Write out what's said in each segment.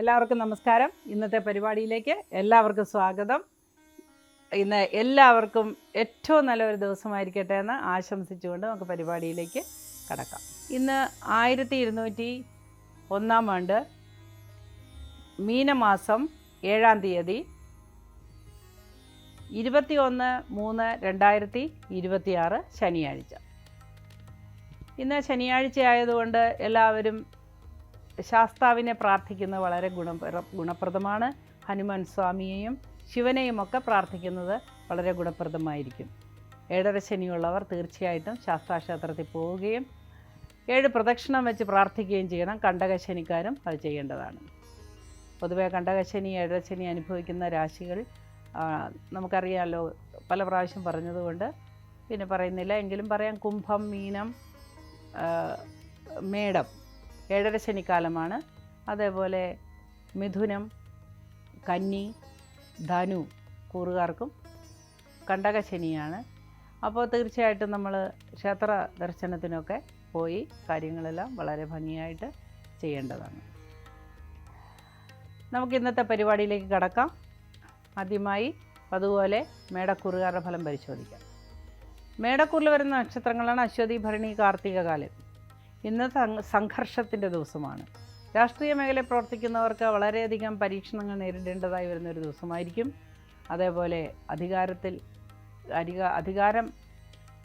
എല്ലാവർക്കും നമസ്കാരം. ഇന്നത്തെ പരിപാടിയിലേക്ക് എല്ലാവർക്കും സ്വാഗതം. ഇന്ന് എല്ലാവർക്കും ഏറ്റവും നല്ലൊരു ദിവസമായിരിക്കട്ടെ എന്ന് ആശംസിച്ചുകൊണ്ട് നമുക്ക് പരിപാടിയിലേക്ക് കടക്കാം. ഇന്ന് 1201 ആണ്ട് മീനമാസം 7-ാം തീയതി 21/3/2026 ശനിയാഴ്ച. ഇന്ന് ശനിയാഴ്ച ആയതുകൊണ്ട് എല്ലാവരും ശാസ്താവിനെ പ്രാർത്ഥിക്കുന്നത് വളരെ ഗുണപ്രദമാണ്. ഹനുമാൻ സ്വാമിയെയും ശിവനെയും ഒക്കെ പ്രാർത്ഥിക്കുന്നത് വളരെ ഗുണപ്രദമായിരിക്കും. 7:30 ശനിയുള്ളവർ തീർച്ചയായിട്ടും ശാസ്താക്ഷേത്രത്തിൽ പോവുകയും 7 പ്രദക്ഷിണം വെച്ച് പ്രാർത്ഥിക്കുകയും ചെയ്യണം. കണ്ടകശനിക്കാരും അത് ചെയ്യേണ്ടതാണ്. പൊതുവെ കണ്ടകശനി 7:30 ശനി അനുഭവിക്കുന്ന രാശികൾ നമുക്കറിയാമല്ലോ, പല പ്രാവശ്യം പറഞ്ഞതുകൊണ്ട് പിന്നെ പറയുന്നില്ല. എങ്കിലും പറയാം. കുംഭം, മീനം, മേടം 7:30 ശനിക്കാലമാണ്. അതേപോലെ മിഥുനം, കന്നി, ധനു കൂറുകാർക്കും കണ്ടകശനിയാണ്. അപ്പോൾ തീർച്ചയായിട്ടും നമ്മൾ ക്ഷേത്ര ദർശനത്തിനൊക്കെ പോയി കാര്യങ്ങളെല്ലാം വളരെ ഭംഗിയായിട്ട് ചെയ്യേണ്ടതാണ്. നമുക്ക് ഇന്നത്തെ പരിപാടിയിലേക്ക് കടക്കാം. ആദ്യമായി അതുപോലെ മേടക്കൂറുകാരുടെ ഫലം പരിശോധിക്കാം. മേടക്കൂറിൽ വരുന്ന നക്ഷത്രങ്ങളാണ് അശ്വതി, ഭരണി, കാർത്തിക കാലം. ഇന്ന് സംഘർഷത്തിൻ്റെ ദിവസമാണ്. രാഷ്ട്രീയ മേഖലയിൽ പ്രവർത്തിക്കുന്നവർക്ക് വളരെയധികം പരീക്ഷണങ്ങൾ നേരിടേണ്ടതായി വരുന്നൊരു ദിവസമായിരിക്കും. അതേപോലെ അധികാരം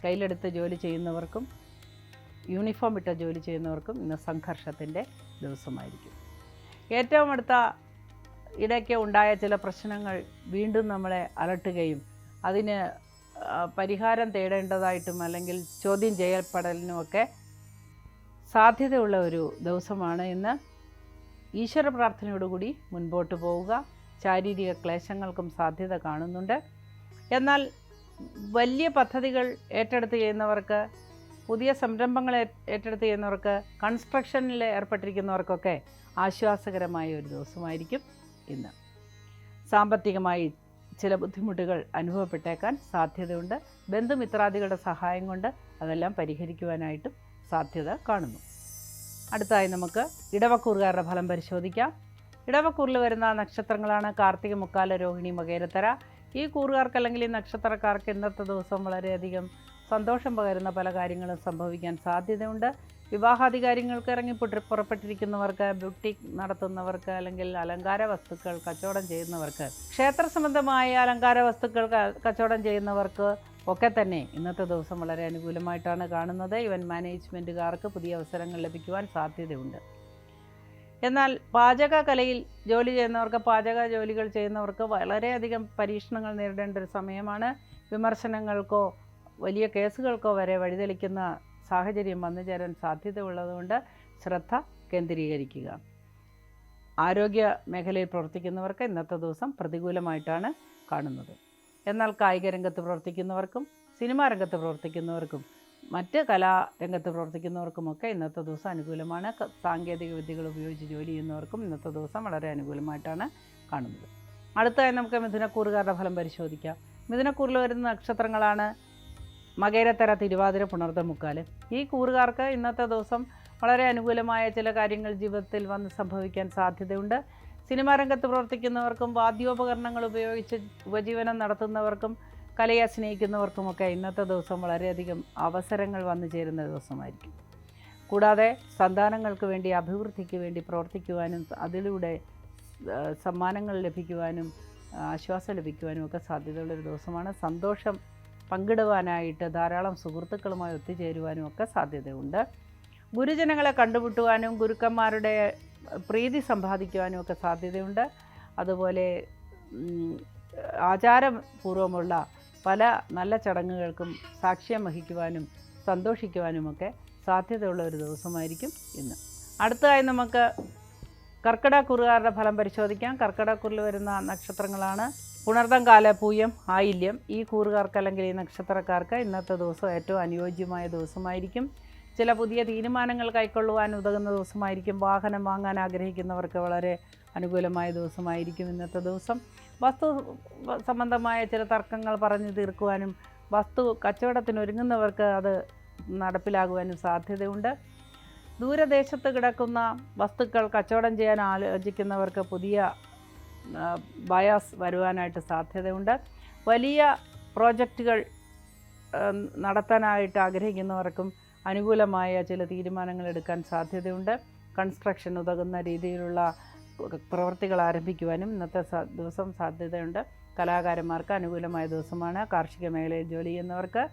കയ്യിലെടുത്ത് ജോലി ചെയ്യുന്നവർക്കും യൂണിഫോം ഇട്ട ജോലി ചെയ്യുന്നവർക്കും ഇന്ന് സംഘർഷത്തിൻ്റെ ദിവസമായിരിക്കും. ഏറ്റവും അടുത്ത ഇടയ്ക്ക് ഉണ്ടായ ചില പ്രശ്നങ്ങൾ വീണ്ടും നമ്മളെ അലട്ടുകയും അതിന് പരിഹാരം തേടേണ്ടതായിട്ടും അല്ലെങ്കിൽ ചോദ്യം ചെയ്യപ്പെടലിനുമൊക്കെ സാധ്യതയുള്ള ഒരു ദിവസമാണ് ഇന്ന്. ഈശ്വര പ്രാർത്ഥനയോടുകൂടി മുൻപോട്ട് പോവുക. ശാരീരിക ക്ലേശങ്ങൾക്കും സാധ്യത കാണുന്നുണ്ട്. എന്നാൽ വലിയ പദ്ധതികൾ ഏറ്റെടുത്ത് ചെയ്യുന്നവർക്ക്, പുതിയ സംരംഭങ്ങൾ ഏറ്റെടുത്ത് ചെയ്യുന്നവർക്ക്, കൺസ്ട്രക്ഷനിൽ ഏർപ്പെട്ടിരിക്കുന്നവർക്കൊക്കെ ആശ്വാസകരമായ ഒരു ദിവസമായിരിക്കും ഇന്ന്. സാമ്പത്തികമായി ചില ബുദ്ധിമുട്ടുകൾ അനുഭവപ്പെട്ടേക്കാൻ സാധ്യതയുണ്ട്. ബന്ധുമിത്രാദികളുടെ സഹായം കൊണ്ട് അതെല്ലാം പരിഹരിക്കുവാനായിട്ടും സാധ്യത കാണുന്നു. അടുത്തായി നമുക്ക് ഇടവക്കൂറുകാരുടെ ഫലം പരിശോധിക്കാം. ഇടവക്കൂറിൽ വരുന്ന നക്ഷത്രങ്ങളാണ് കാർത്തിക, മുക്കാല, രോഹിണി, മകേരത്തര. ഈ കൂറുകാർക്ക് അല്ലെങ്കിൽ ഈ നക്ഷത്രക്കാർക്ക് ഇന്നത്തെ ദിവസം വളരെയധികം സന്തോഷം പകരുന്ന പല കാര്യങ്ങളും സംഭവിക്കാൻ സാധ്യതയുണ്ട്. വിവാഹാധികാരികൾക്ക് പുറപ്പെട്ടിരിക്കുന്നവർക്ക്, ബ്യൂട്ടിക് നടത്തുന്നവർക്ക്, അല്ലെങ്കിൽ അലങ്കാര വസ്തുക്കൾ കച്ചവടം ചെയ്യുന്നവർക്ക്, ക്ഷേത്ര സംബന്ധമായ അലങ്കാര വസ്തുക്കൾ കച്ചവടം ചെയ്യുന്നവർക്ക് ഒക്കെ തന്നെ ഇന്നത്തെ ദിവസം വളരെ അനുകൂലമായിട്ടാണ് കാണുന്നത്. ഇവൻറ്റ് മാനേജ്മെൻറ്റുകാർക്ക് പുതിയ അവസരങ്ങൾ ലഭിക്കുവാൻ സാധ്യതയുണ്ട്. എന്നാൽ പാചക കലയിൽ ജോലി ചെയ്യുന്നവർക്ക്, പാചക ജോലികൾ ചെയ്യുന്നവർക്ക് വളരെയധികം പരീക്ഷണങ്ങൾ നേരിടേണ്ട ഒരു സമയമാണ്. വിമർശനങ്ങൾക്കോ വലിയ കേസുകൾക്കോ വരെ വഴിതെളിക്കുന്ന സാഹചര്യം വന്നു ചേരാൻ സാധ്യതയുള്ളതുകൊണ്ട് ശ്രദ്ധ കേന്ദ്രീകരിക്കുക. ആരോഗ്യ മേഖലയിൽ പ്രവർത്തിക്കുന്നവർക്ക് ഇന്നത്തെ ദിവസം പ്രതികൂലമായിട്ടാണ് കാണുന്നത്. എന്നാൽ കായിക രംഗത്ത് പ്രവർത്തിക്കുന്നവർക്കും സിനിമാ രംഗത്ത് പ്രവർത്തിക്കുന്നവർക്കും മറ്റ് കലാരംഗത്ത് പ്രവർത്തിക്കുന്നവർക്കുമൊക്കെ ഇന്നത്തെ ദിവസം അനുകൂലമാണ്. സാങ്കേതിക വിദ്യകൾ ഉപയോഗിച്ച് ജോലി ചെയ്യുന്നവർക്കും ഇന്നത്തെ ദിവസം വളരെ അനുകൂലമായിട്ടാണ് കാണുന്നത്. അടുത്തായി നമുക്ക് മിഥുനക്കൂറുകാരുടെ ഫലം പരിശോധിക്കാം. മിഥുനക്കൂറിൽ വരുന്ന നക്ഷത്രങ്ങളാണ് മകേരത്തര, തിരുവാതിര, പുണർദ, മുക്കാല്. ഈ കൂറുകാർക്ക് ഇന്നത്തെ ദിവസം വളരെ അനുകൂലമായ ചില കാര്യങ്ങൾ ജീവിതത്തിൽ വന്ന് സംഭവിക്കാൻ സാധ്യതയുണ്ട്. സിനിമാ രംഗത്ത് പ്രവർത്തിക്കുന്നവർക്കും വാദ്യോപകരണങ്ങൾ ഉപയോഗിച്ച് ഉപജീവനം നടത്തുന്നവർക്കും കലയെ സ്നേഹിക്കുന്നവർക്കുമൊക്കെ ഇന്നത്തെ ദിവസം വളരെയധികം അവസരങ്ങൾ വന്നു ചേരുന്ന ദിവസമായിരിക്കും. കൂടാതെ സന്താനങ്ങൾക്ക് വേണ്ടി, അഭിവൃദ്ധിക്ക് വേണ്ടി പ്രവർത്തിക്കുവാനും അതിലൂടെ സമ്മാനങ്ങൾ ലഭിക്കുവാനും ആശ്വാസം ലഭിക്കുവാനും ഒക്കെ സാധ്യതയുള്ളൊരു ദിവസമാണ്. സന്തോഷം പങ്കിടുവാനായിട്ട് ധാരാളം സുഹൃത്തുക്കളുമായി ഒത്തുചേരുവാനും ഒക്കെ സാധ്യതയുണ്ട്. ഗുരുജനങ്ങളെ കണ്ടുമുട്ടുവാനും ഗുരുക്കന്മാരുടെ പ്രീതി സമ്പാദിക്കുവാനും ഒക്കെ സാധ്യതയുണ്ട്. അതുപോലെ ആചാരപൂർവമുള്ള പല നല്ല ചടങ്ങുകൾക്കും സാക്ഷ്യം വഹിക്കുവാനും സന്തോഷിക്കുവാനുമൊക്കെ സാധ്യതയുള്ള ഒരു ദിവസമായിരിക്കും ഇന്ന്. അടുത്തതായി നമുക്ക് കർക്കിടകക്കൂറുകാരുടെ ഫലം പരിശോധിക്കാം. കർക്കിടകക്കൂറിൽ വരുന്ന നക്ഷത്രങ്ങളാണ് പുണർദം, കാല, പൂയം, ആയില്യം. ഈ കൂറുകാർക്ക് അല്ലെങ്കിൽ ഈ നക്ഷത്രക്കാർക്ക് ഇന്നത്തെ ദിവസം ഏറ്റവും അനുയോജ്യമായ ദിവസമായിരിക്കും. ചില പുതിയ തീരുമാനങ്ങൾ കൈക്കൊള്ളുവാൻ ഉതകുന്ന ദിവസമായിരിക്കും. വാഹനം വാങ്ങാൻ ആഗ്രഹിക്കുന്നവർക്ക് വളരെ അനുകൂലമായ ദിവസമായിരിക്കും ഇന്നത്തെ ദിവസം. വസ്തു സംബന്ധമായ ചില തർക്കങ്ങൾ പറഞ്ഞു തീർക്കുവാനും വസ്തു കച്ചവടത്തിന് ഒരുങ്ങുന്നവർക്ക് അത് നടപ്പിലാകുവാനും സാധ്യതയുണ്ട്. ദൂരദേശത്ത് കിടക്കുന്ന വസ്തുക്കൾ കച്ചവടം ചെയ്യാൻ ആലോചിക്കുന്നവർക്ക് പുതിയ ബയാസ് വരുവാനായിട്ട് സാധ്യതയുണ്ട്. വലിയ പ്രോജക്റ്റുകൾ നടത്താനായിട്ട് ആഗ്രഹിക്കുന്നവർക്കും അനുകൂലമായ ചില തീരുമാനങ്ങൾ എടുക്കാൻ സാധ്യതയുണ്ട്. കൺസ്ട്രക്ഷൻ ഉതകുന്ന രീതിയിലുള്ള പ്രവൃത്തികൾ ആരംഭിക്കുവാനും ഇന്നത്തെ ദിവസം സാധ്യതയുണ്ട്. കലാകാരന്മാർക്ക് അനുകൂലമായ ദിവസമാണ്. കാർഷിക മേഖലയിൽ ജോലി ചെയ്യുന്നവർക്ക്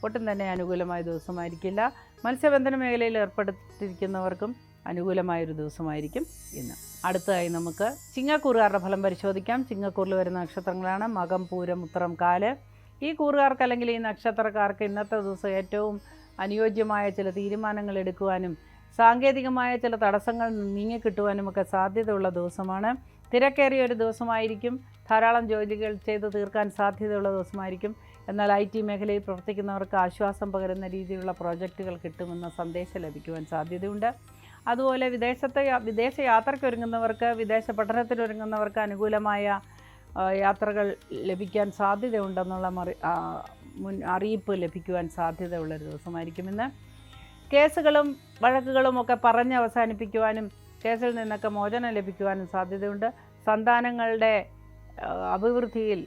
ഒട്ടും തന്നെ അനുകൂലമായ ദിവസമായിരിക്കില്ല. മത്സ്യബന്ധന മേഖലയിൽ ഏർപ്പെടുത്തിയിരിക്കുന്നവർക്കും അനുകൂലമായൊരു ദിവസമായിരിക്കും ഇന്ന്. അടുത്തതായി നമുക്ക് ചിങ്ങക്കൂറുകാരുടെ ഫലം പരിശോധിക്കാം. ചിങ്ങക്കൂറിൽ വരുന്ന നക്ഷത്രങ്ങളാണ് മകം, പൂരം, ഉത്രം, കാല്. ഈ കൂറുകാർക്ക് അല്ലെങ്കിൽ ഈ നക്ഷത്രക്കാർക്ക് ഇന്നത്തെ ദിവസം ഏറ്റവും അനുയോജ്യമായ ചില തീരുമാനങ്ങൾ എടുക്കുവാനും സാങ്കേതികമായ ചില തടസ്സങ്ങൾ നീങ്ങിക്കിട്ടുവാനുമൊക്കെ സാധ്യതയുള്ള ദിവസമാണ്. തിരക്കേറിയ ഒരു ദിവസമായിരിക്കും. ധാരാളം ജോലികൾ ചെയ്ത് തീർക്കാൻ സാധ്യതയുള്ള ദിവസമായിരിക്കും. എന്നാൽ IT മേഖലയിൽ പ്രവർത്തിക്കുന്നവർക്ക് ആശ്വാസം പകരുന്ന രീതിയിലുള്ള പ്രോജക്റ്റുകൾ കിട്ടുമെന്ന സന്ദേശം ലഭിക്കുവാൻ സാധ്യതയുണ്ട്. അതുപോലെ വിദേശ യാത്രയ്ക്കൊരുങ്ങുന്നവർക്ക്, വിദേശ പഠനത്തിനൊരുങ്ങുന്നവർക്ക് അനുകൂലമായ യാത്രകൾ ലഭിക്കാൻ സാധ്യതയുണ്ടെന്നുള്ള അറിയിപ്പ് ലഭിക്കുവാൻ സാധ്യതയുള്ളൊരു ദിവസമായിരിക്കും ഇന്ന്. കേസുകളും വഴക്കുകളും ഒക്കെ പറഞ്ഞ് അവസാനിപ്പിക്കുവാനും കേസിൽ നിന്നൊക്കെ മോചനം ലഭിക്കുവാനും സാധ്യതയുണ്ട്. സന്താനങ്ങളുടെ അഭിവൃദ്ധിയിൽ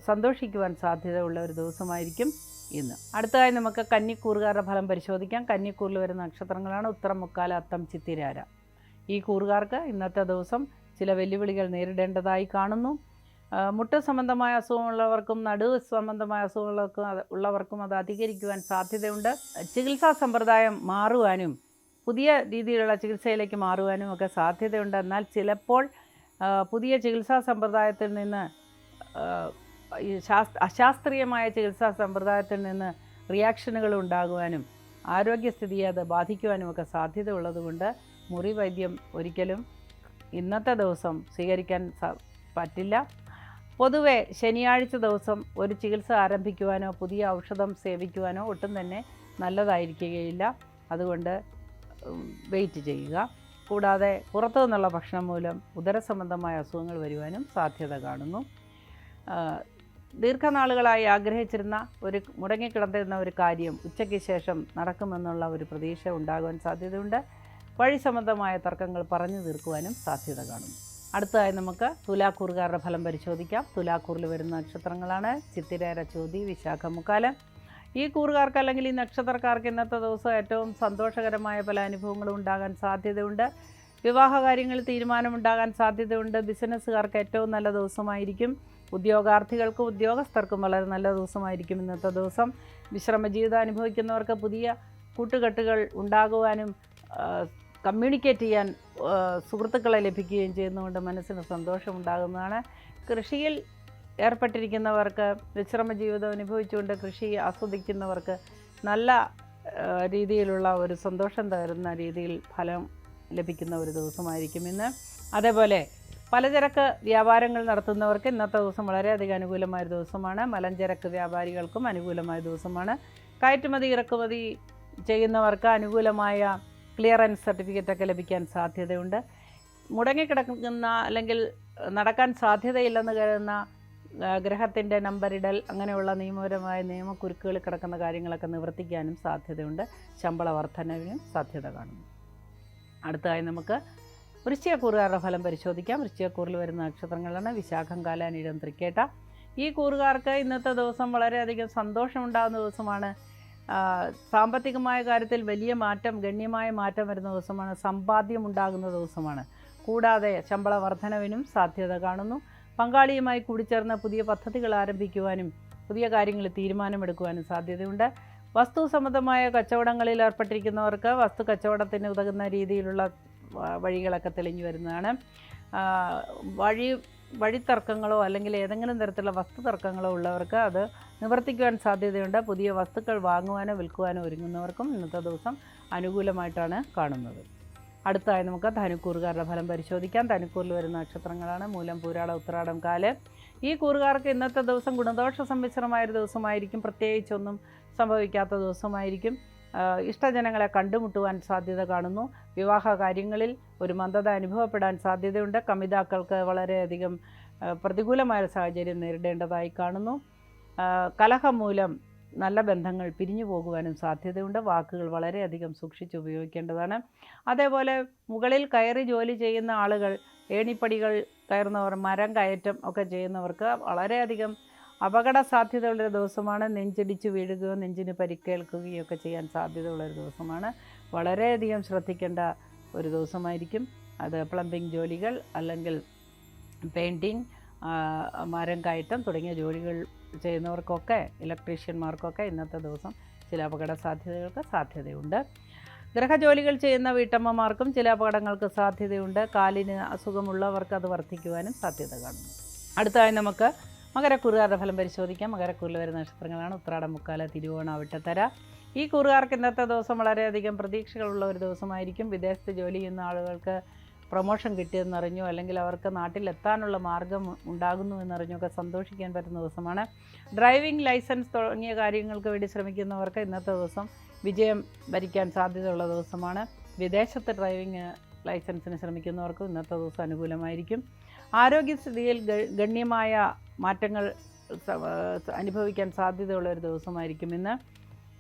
സന്തോഷിക്കുവാൻ സാധ്യതയുള്ള ഒരു ദിവസമായിരിക്കും ഇന്ന്. അടുത്തതായി നമുക്ക് കന്നിക്കൂറുകാരുടെ ഫലം പരിശോധിക്കാം. കന്നിക്കൂറിൽ വരുന്ന നക്ഷത്രങ്ങളാണ് ഉത്രം, മുക്കാല, അത്തം, ചിത്തിരാര. ഈ കൂറുകാർക്ക് ഇന്നത്തെ ദിവസം ചില വെല്ലുവിളികൾ നേരിടേണ്ടതായി കാണുന്നു. മുട്ട് സംബന്ധമായ അസുഖമുള്ളവർക്കും നടുവ് സംബന്ധമായ അസുഖമുള്ളവർക്കും അത് അധികരിക്കുവാൻ സാധ്യതയുണ്ട്. ചികിത്സാ സമ്പ്രദായം മാറുവാനും പുതിയ രീതിയിലുള്ള ചികിത്സയിലേക്ക് മാറുവാനും ഒക്കെ സാധ്യതയുണ്ട്. എന്നാൽ ചിലപ്പോൾ പുതിയ ചികിത്സാ സമ്പ്രദായത്തിൽ നിന്ന് അശാസ്ത്രീയമായ ചികിത്സാ സമ്പ്രദായത്തിൽ നിന്ന് റിയാക്ഷനുകൾ ഉണ്ടാകുവാനും ആരോഗ്യസ്ഥിതിയെ അത് ബാധിക്കുവാനുമൊക്കെ സാധ്യത ഉള്ളതുകൊണ്ട് മുറിവൈദ്യം ഒരിക്കലും ഇന്നത്തെ ദിവസം സ്വീകരിക്കാൻ പറ്റില്ല. പൊതുവെ ശനിയാഴ്ച ദിവസം ഒരു ചികിത്സ ആരംഭിക്കുവാനോ പുതിയ ഔഷധം സേവിക്കുവാനോ ഒട്ടും തന്നെ നല്ലതായിരിക്കുകയില്ല. അതുകൊണ്ട് വെയിറ്റ് ചെയ്യുക. കൂടാതെ പുറത്തു നിന്നുള്ള ഭക്ഷണം മൂലം ഉദരസംബന്ധമായ അസുഖങ്ങൾ വരുവാനും സാധ്യത കാണുന്നു. ദീർഘനാളുകളായി ആഗ്രഹിച്ചിരുന്ന മുടങ്ങിക്കിടന്നിരുന്ന ഒരു കാര്യം ഉച്ചയ്ക്ക് ശേഷം നടക്കുമെന്നുള്ള ഒരു പ്രതീക്ഷ ഉണ്ടാകുവാൻ സാധ്യതയുണ്ട്. വഴി സംബന്ധമായ തർക്കങ്ങൾ പറഞ്ഞു തീർക്കുവാനും സാധ്യത കാണുന്നു. അടുത്തതായി നമുക്ക് തുലാക്കൂറുകാരുടെ ഫലം പരിശോധിക്കാം. തുലാക്കൂറിൽ വരുന്ന നക്ഷത്രങ്ങളാണ് ചിത്തിര, ചോതി, വിശാഖം, മുക്കാലം. ഈ കൂറുകാർക്ക് അല്ലെങ്കിൽ ഈ നക്ഷത്രക്കാർക്ക് ഇന്നത്തെ ദിവസം ഏറ്റവും സന്തോഷകരമായ പല അനുഭവങ്ങളും ഉണ്ടാകാൻ സാധ്യതയുണ്ട്. വിവാഹ കാര്യങ്ങളിൽ തീരുമാനമുണ്ടാകാൻ സാധ്യതയുണ്ട്. ബിസിനസ്സുകാർക്ക് ഏറ്റവും നല്ല ദിവസമായിരിക്കും. ഉദ്യോഗാർത്ഥികൾക്കും ഉദ്യോഗസ്ഥർക്കും വളരെ നല്ല ദിവസമായിരിക്കും ഇന്നത്തെ ദിവസം. വിശ്രമ ജീവിതം അനുഭവിക്കുന്നവർക്ക് പുതിയ കൂട്ടുകെട്ടുകൾ ഉണ്ടാകുവാനും കമ്മ്യൂണിക്കേറ്റ് ചെയ്യാൻ സുഹൃത്തുക്കളെ ലഭിക്കുകയും ചെയ്യുന്നതുകൊണ്ട് മനസ്സിന് സന്തോഷമുണ്ടാകുന്നതാണ്. കൃഷിയിൽ ഏർപ്പെട്ടിരിക്കുന്നവർക്ക്, വിശ്രമ ജീവിതം അനുഭവിച്ചുകൊണ്ട് കൃഷി ആസ്വദിക്കുന്നവർക്ക് നല്ല രീതിയിലുള്ള ഒരു സന്തോഷം തരുന്ന രീതിയിൽ ഫലം ലഭിക്കുന്ന ഒരു ദിവസമായിരിക്കും ഇന്ന്. അതേപോലെ പലചരക്ക് വ്യാപാരങ്ങൾ നടത്തുന്നവർക്ക് ഇന്നത്തെ ദിവസം വളരെയധികം അനുകൂലമായ ദിവസമാണ്. മലഞ്ചരക്ക് വ്യാപാരികൾക്കും അനുകൂലമായ ദിവസമാണ്. കയറ്റുമതി ഇറക്കുമതി ചെയ്യുന്നവർക്ക് അനുകൂലമായ ക്ലിയറൻസ് സർട്ടിഫിക്കറ്റൊക്കെ ലഭിക്കാൻ സാധ്യതയുണ്ട്. മുടങ്ങിക്കിടക്കുന്ന അല്ലെങ്കിൽ നടക്കാൻ സാധ്യതയില്ലെന്ന് കരുതുന്ന ഗ്രഹത്തിൻ്റെ നമ്പറിടൽ അങ്ങനെയുള്ള നിയമപരമായ നിയമക്കുരുക്കുകളിൽ കിടക്കുന്ന കാര്യങ്ങളൊക്കെ നിവർത്തിക്കാനും സാധ്യതയുണ്ട്. ശമ്പള വർധനവിനും സാധ്യത കാണുന്നു. അടുത്തതായി നമുക്ക് വൃശ്ചികക്കൂറുകാരുടെ ഫലം പരിശോധിക്കാം. വൃശ്ചികക്കൂറിൽ വരുന്ന നക്ഷത്രങ്ങളാണ് വിശാഖം, കാല, അനിഴം, തൃക്കേട്ട. ഈ കൂറുകാർക്ക് ഇന്നത്തെ ദിവസം വളരെയധികം സന്തോഷമുണ്ടാകുന്ന ദിവസമാണ്. സാമ്പത്തികമായ കാര്യത്തിൽ വലിയ മാറ്റം, ഗണ്യമായ മാറ്റം വരുന്ന ദിവസമാണ്. സമ്പാദ്യം ഉണ്ടാകുന്ന ദിവസമാണ്. കൂടാതെ ശമ്പള വർധനവിനും സാധ്യത കാണുന്നു. പങ്കാളിയുമായി കൂടിച്ചേർന്ന് പുതിയ പദ്ധതികൾ ആരംഭിക്കുവാനും പുതിയ കാര്യങ്ങളിൽ തീരുമാനമെടുക്കുവാനും സാധ്യതയുണ്ട്. വസ്തു സംബന്ധമായ കച്ചവടങ്ങളിൽ ഏർപ്പെട്ടിരിക്കുന്നവർക്ക് വസ്തു കച്ചവടത്തിന് ഉതകുന്ന രീതിയിലുള്ള വഴികളൊക്കെ തെളിഞ്ഞു വരുന്നതാണ്. വഴിത്തർക്കങ്ങളോ അല്ലെങ്കിൽ ഏതെങ്കിലും തരത്തിലുള്ള വസ്തു തർക്കങ്ങളോ ഉള്ളവർക്ക് അത് നിവർത്തിക്കുവാൻ സാധ്യതയുണ്ട്. പുതിയ വസ്തുക്കൾ വാങ്ങുവാനോ വിൽക്കുവാനോ ഒരുങ്ങുന്നവർക്കും ഇന്നത്തെ ദിവസം അനുകൂലമായിട്ടാണ് കാണുന്നത്. അടുത്തതായി നമുക്ക് ധനുക്കൂറുകാരുടെ ഫലം പരിശോധിക്കാം. ധനുക്കൂറിൽ വരുന്ന നക്ഷത്രങ്ങളാണ് മൂലം, പൂരാടം, ഉത്രാടം, കാല്. ഈ കൂറുകാർക്ക് ഇന്നത്തെ ദിവസം ഗുണദോഷ സമ്മിശ്രമായൊരു ദിവസമായിരിക്കും. പ്രത്യേകിച്ചൊന്നും സംഭവിക്കാത്ത ദിവസമായിരിക്കും. ഇഷ്ടജനങ്ങളെ കണ്ടുമുട്ടുവാൻ സാധ്യത കാണുന്നു. വിവാഹ കാര്യങ്ങളിൽ ഒരു മന്ദത അനുഭവപ്പെടാൻ സാധ്യതയുണ്ട്. കമിതാക്കൾക്ക് വളരെയധികം പ്രതികൂലമായ സാഹചര്യം നേരിടേണ്ടതായി കാണുന്നു. കലഹം മൂലം നല്ല ബന്ധങ്ങൾ പിരിഞ്ഞു പോകുവാനും സാധ്യതയുണ്ട്. വാക്കുകൾ വളരെയധികം സൂക്ഷിച്ച് ഉപയോഗിക്കേണ്ടതാണ്. അതേപോലെ മുകളിൽ കയറി ജോലി ചെയ്യുന്ന ആളുകൾ, ഏണിപ്പടികൾ കയറുന്നവർ, മരം കയറ്റം ഒക്കെ ചെയ്യുന്നവർക്ക് വളരെയധികം അപകട സാധ്യതയുള്ളൊരു ദിവസമാണ്. നെഞ്ചിടിച്ച് വീഴുകയോ നെഞ്ചിന് പരിക്കേൽക്കുകയോ ഒക്കെ ചെയ്യാൻ സാധ്യതയുള്ളൊരു ദിവസമാണ്. വളരെയധികം ശ്രദ്ധിക്കേണ്ട ഒരു ദിവസമായിരിക്കും അത്. പ്ലംബിംഗ് ജോലികൾ അല്ലെങ്കിൽ പെയിൻറ്റിങ്, മരം കയറ്റം തുടങ്ങിയ ജോലികൾ ചെയ്യുന്നവർക്കൊക്കെ, ഇലക്ട്രീഷ്യന്മാർക്കൊക്കെ ഇന്നത്തെ ദിവസം ചില അപകട സാധ്യതകൾക്ക് സാധ്യതയുണ്ട്. ഗൃഹജോലികൾ ചെയ്യുന്ന വീട്ടമ്മമാർക്കും ചില അപകടങ്ങൾക്ക് സാധ്യതയുണ്ട്. കാലിന് അസുഖമുള്ളവർക്ക് അത് വർദ്ധിക്കുവാനും സാധ്യത കാണുന്നു. അടുത്തതായി നമുക്ക് മകരക്കൂറുകാരുടെ ഫലം പരിശോധിക്കാം. മകരക്കൂറിൽ വരുന്ന നക്ഷത്രങ്ങളാണ് ഉത്രാടം, മുക്കാല, തിരുവോണം, അവിട്ടത്തര. ഈ കൂറുകാർക്ക് ഇന്നത്തെ ദിവസം വളരെയധികം പ്രതീക്ഷകളുള്ള ഒരു ദിവസമായിരിക്കും. വിദേശത്ത് ജോലി ചെയ്യുന്ന ആളുകൾക്ക് പ്രൊമോഷൻ കിട്ടിയെന്നറിഞ്ഞോ അല്ലെങ്കിൽ അവർക്ക് നാട്ടിലെത്താനുള്ള മാർഗം ഉണ്ടാകുന്നു എന്നറിഞ്ഞൊക്കെ സന്തോഷിക്കാൻ പറ്റുന്ന ദിവസമാണ്. ഡ്രൈവിംഗ് ലൈസൻസ് തുടങ്ങിയ കാര്യങ്ങൾക്ക് വേണ്ടി ശ്രമിക്കുന്നവർക്ക് ഇന്നത്തെ ദിവസം വിജയം വരിക്കാൻ സാധ്യതയുള്ള ദിവസമാണ്. വിദേശത്ത് ഡ്രൈവിംഗ് ലൈസൻസിന് ശ്രമിക്കുന്നവർക്കും ഇന്നത്തെ ദിവസം അനുകൂലമായിരിക്കും. ആരോഗ്യസ്ഥിതിയിൽ ഗണ്യമായ മാറ്റങ്ങൾ അനുഭവിക്കാൻ സാധ്യതയുള്ള ഒരു ദിവസമായിരിക്കും ഇന്ന്.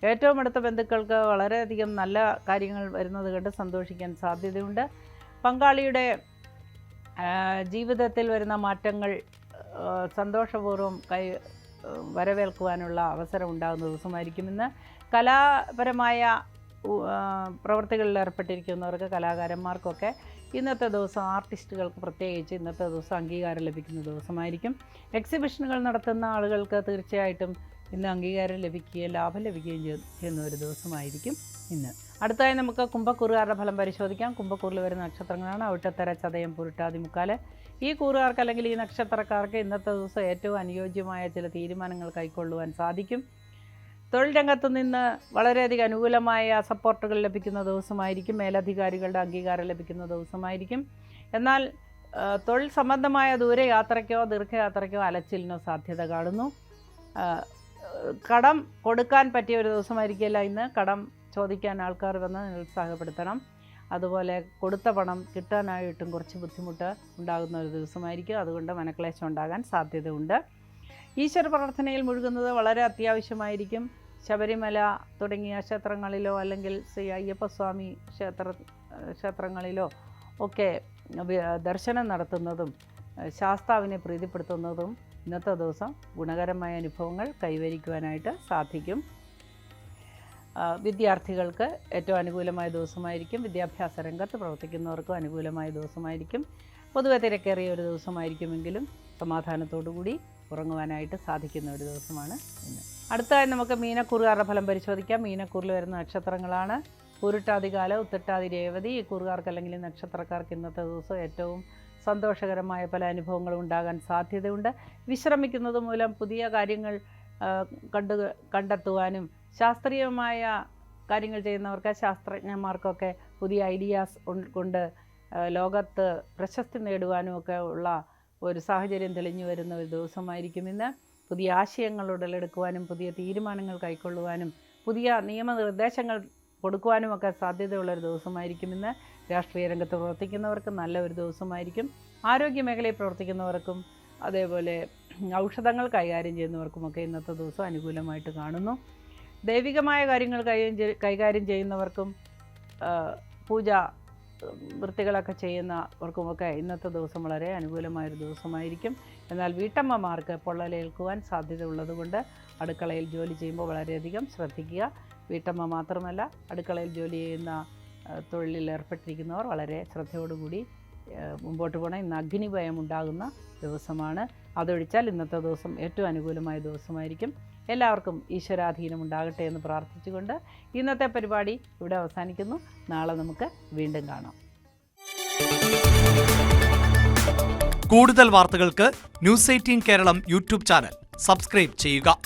ഏറ്റവും അടുത്ത ബന്ധുക്കൾക്ക് വളരെയധികം നല്ല കാര്യങ്ങൾ വരുന്നത് കണ്ട് സന്തോഷിക്കാൻ സാധ്യതയുണ്ട്. പങ്കാളിയുടെ ജീവിതത്തിൽ വരുന്ന മാറ്റങ്ങൾ സന്തോഷപൂർവ്വം വരവേൽക്കുവാനുള്ള അവസരം ഉണ്ടാകുന്ന ദിവസമായിരിക്കും ഇന്ന്. കലാപരമായ പ്രവൃത്തികളിൽ ഏർപ്പെട്ടിരിക്കുന്നവർക്ക്, കലാകാരന്മാർക്കൊക്കെ ഇന്നത്തെ ദിവസം, ആർട്ടിസ്റ്റുകൾക്ക് പ്രത്യേകിച്ച് ഇന്നത്തെ ദിവസം അംഗീകാരം ലഭിക്കുന്ന ദിവസമായിരിക്കും. എക്സിബിഷനുകൾ നടത്തുന്ന ആളുകൾക്ക് തീർച്ചയായിട്ടും ഇന്ന് അംഗീകാരം ലഭിക്കുകയും ലാഭം ലഭിക്കുകയും ചെയ്യുന്ന ഒരു ദിവസമായിരിക്കും ഇന്ന്. അടുത്തതായി നമുക്ക് കുംഭക്കൂറുകാരുടെ ഫലം പരിശോധിക്കാം. കുംഭക്കൂറിൽ വരുന്ന നക്ഷത്രങ്ങളാണ് അവിട്ടത്തര, ചതയം, പുരുട്ടാതി, മുക്കാല്. ഈ കൂറുകാർക്ക് അല്ലെങ്കിൽ ഈ നക്ഷത്രക്കാർക്ക് ഇന്നത്തെ ദിവസം ഏറ്റവും അനുയോജ്യമായ ചില തീരുമാനങ്ങൾ കൈക്കൊള്ളുവാൻ സാധിക്കും. തൊഴിൽ രംഗത്ത് നിന്ന് വളരെയധികം അനുകൂലമായ സപ്പോർട്ടുകൾ ലഭിക്കുന്ന ദിവസമായിരിക്കും. മേലധികാരികളുടെ അംഗീകാരം ലഭിക്കുന്ന ദിവസമായിരിക്കും. എന്നാൽ തൊഴിൽ സംബന്ധമായ ദൂരയാത്രയ്ക്കോ ദീർഘയാത്രയ്ക്കോ അലച്ചിലിനോ സാധ്യത കാണുന്നു. കടം കൊടുക്കാൻ പറ്റിയ ഒരു ദിവസമായിരിക്കില്ല ഇന്ന്. കടം ചോദിക്കാൻ ആൾക്കാർ വന്ന് നിരുത്സാഹപ്പെടുത്തണം. അതുപോലെ കൊടുത്ത പണം കിട്ടാനായിട്ടും കുറച്ച് ബുദ്ധിമുട്ട് ഉണ്ടാകുന്ന ഒരു ദിവസമായിരിക്കും. അതുകൊണ്ട് മനക്ലേശം ഉണ്ടാകാൻ സാധ്യതയുണ്ട്. ഈശ്വര പ്രാർത്ഥനയിൽ മുഴുകുന്നത് വളരെ അത്യാവശ്യമായിരിക്കും. ശബരിമല തുടങ്ങിയ ക്ഷേത്രങ്ങളിലോ അല്ലെങ്കിൽ ശ്രീ അയ്യപ്പസ്വാമി ക്ഷേത്രങ്ങളിലോ ഒക്കെ ദർശനം നടത്തുന്നതും ശാസ്താവിനെ പ്രീതിപ്പെടുത്തുന്നതും ഇന്നത്തെ ദിവസം ഗുണകരമായ അനുഭവങ്ങൾ കൈവരിക്കുവാനായിട്ട് സാധിക്കും. വിദ്യാർത്ഥികൾക്ക് ഏറ്റവും അനുകൂലമായ ദിവസമായിരിക്കും. വിദ്യാഭ്യാസ രംഗത്ത് പ്രവർത്തിക്കുന്നവർക്കും അനുകൂലമായ ദിവസമായിരിക്കും. പൊതുവെ തിരക്കേറിയ ഒരു ദിവസമായിരിക്കുമെങ്കിലും സമാധാനത്തോടുകൂടി ഉറങ്ങുവാനായിട്ട് സാധിക്കുന്ന ഒരു ദിവസമാണ് ഇന്ന്. അടുത്തതായി നമുക്ക് മീനക്കൂറുകാരുടെ ഫലം പരിശോധിക്കാം. മീനക്കൂറിൽ വരുന്ന നക്ഷത്രങ്ങളാണ് പൂരുട്ടാതികാല, ഉത്രട്ടാതി, രേവതി. ഈ കൂറുകാർക്ക് അല്ലെങ്കിൽ നക്ഷത്രക്കാർക്ക് ഇന്നത്തെ ദിവസം ഏറ്റവും സന്തോഷകരമായ പല അനുഭവങ്ങളും ഉണ്ടാകാൻ സാധ്യതയുണ്ട്. വിശ്രമിക്കുന്നത് മൂലം പുതിയ കാര്യങ്ങൾ കണ്ടെത്തുവാനും ശാസ്ത്രീയമായ കാര്യങ്ങൾ ചെയ്യുന്നവർക്ക്, ശാസ്ത്രജ്ഞന്മാർക്കൊക്കെ പുതിയ ഐഡിയാസ് കൊണ്ട് ലോകത്ത് പ്രശസ്തി നേടുവാനും ഒക്കെ ഉള്ള ഒരു സാഹചര്യം തെളിഞ്ഞു വരുന്ന ഒരു ദിവസമായിരിക്കും ഇന്ന്. പുതിയ ആശയങ്ങൾ ഉടലെടുക്കുവാനും പുതിയ തീരുമാനങ്ങൾ കൈക്കൊള്ളുവാനും പുതിയ നിയമനിർദ്ദേശങ്ങൾ കൊടുക്കുവാനുമൊക്കെ സാധ്യതയുള്ളൊരു ദിവസമായിരിക്കും ഇന്ന്. രാഷ്ട്രീയ രംഗത്ത് പ്രവർത്തിക്കുന്നവർക്ക് നല്ല ഒരു ദിവസമായിരിക്കും. ആരോഗ്യമേഖലയിൽ പ്രവർത്തിക്കുന്നവർക്കും അതേപോലെ ഔഷധങ്ങൾ കൈകാര്യം ചെയ്യുന്നവർക്കുമൊക്കെ ഇന്നത്തെ ദിവസം അനുകൂലമായിട്ട് കാണുന്നു. ദൈവികമായ കാര്യങ്ങൾ കൈകാര്യം ചെയ്യുന്നവർക്കും പൂജ വൃത്തികളൊക്കെ ചെയ്യുന്നവർക്കുമൊക്കെ ഇന്നത്തെ ദിവസം വളരെ അനുകൂലമായൊരു ദിവസമായിരിക്കും. എന്നാൽ വീട്ടമ്മമാർക്ക് പൊള്ളലേൽക്കുവാൻ സാധ്യത ഉള്ളതുകൊണ്ട് അടുക്കളയിൽ ജോലി ചെയ്യുമ്പോൾ വളരെയധികം ശ്രദ്ധിക്കുക. വീട്ടമ്മ മാത്രമല്ല, അടുക്കളയിൽ ജോലി ചെയ്യുന്ന തൊഴിലിൽ ഏർപ്പെട്ടിരിക്കുന്നവർ വളരെ ശ്രദ്ധയോടുകൂടി മുമ്പോട്ട് പോകണം. ഇന്ന് അഗ്നിഭയം ഉണ്ടാകുന്ന ദിവസമാണ്. അതൊഴിച്ചാൽ ഇന്നത്തെ ദിവസം ഏറ്റവും അനുകൂലമായ ദിവസമായിരിക്കും. എല്ലാവർക്കും ഈശ്വരാധീനം ഉണ്ടാകട്ടെ എന്ന് പ്രാർത്ഥിച്ചുകൊണ്ട് ഇന്നത്തെ പരിപാടി ഇവിടെ അവസാനിക്കുന്നു. നാളെ നമുക്ക് വീണ്ടും കാണാം. കൂടുതൽ വാർത്തകൾക്ക് news 18 Keralam YouTube channel subscribe ചെയ്യുക.